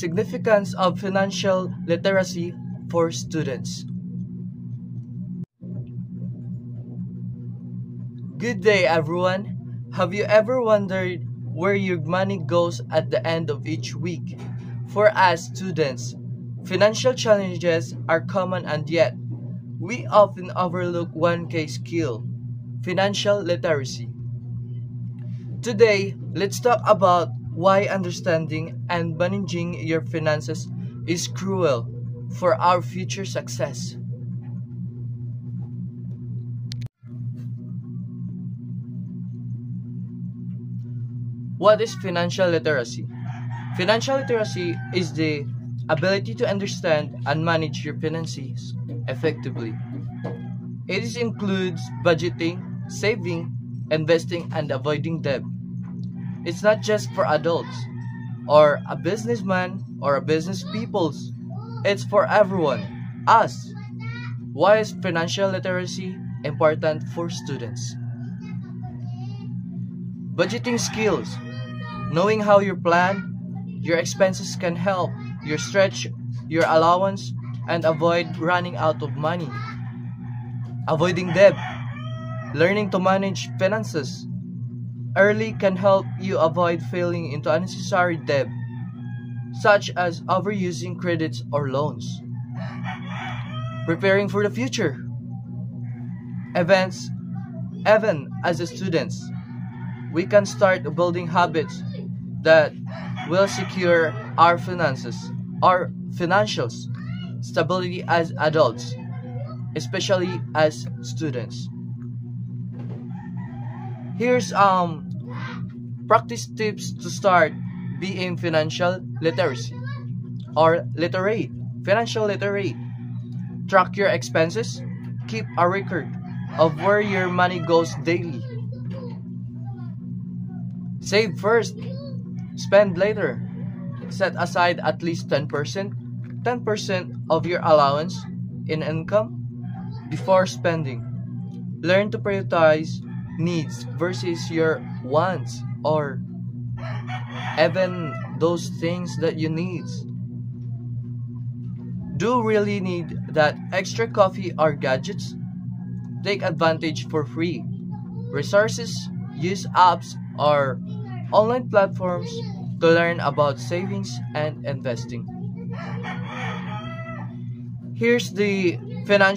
Significance of financial literacy for students. Good day, everyone. Have you ever wondered where your money goes at the end of each week? For us students, financial challenges are common, and yet we often overlook one key skill: financial literacy. Today, let's talk about why understanding and managing your finances is crucial for our future success. What is financial literacy? Financial literacy is the ability to understand and manage your finances effectively. It includes budgeting, saving, investing, and avoiding debt. It's not just for adults or a businessman or a business peoples. It's for everyone, us. Why is financial literacy important for students? Budgeting skills. Knowing how you plan your expenses can help you stretch your allowance and avoid running out of money. Avoiding debt. Learning to manage finances early can help you avoid falling into unnecessary debt, such as overusing credits or loans. Preparing for the future. Events. Even as a students, we can start building habits that will secure our finances, our financials, stability as adults, especially as students. Here's practice tips to start being financial literacy or literate. Financial literate. Track your expenses. Keep a record of where your money goes daily. Save first, spend later. Set aside at least 10% of your allowance in income before spending. Learn to prioritize needs versus your wants, or even those things that you need. Do you really need that extra coffee or gadgets? Take advantage for free resources. Use apps or online platforms to learn about savings and investing. Here's the financial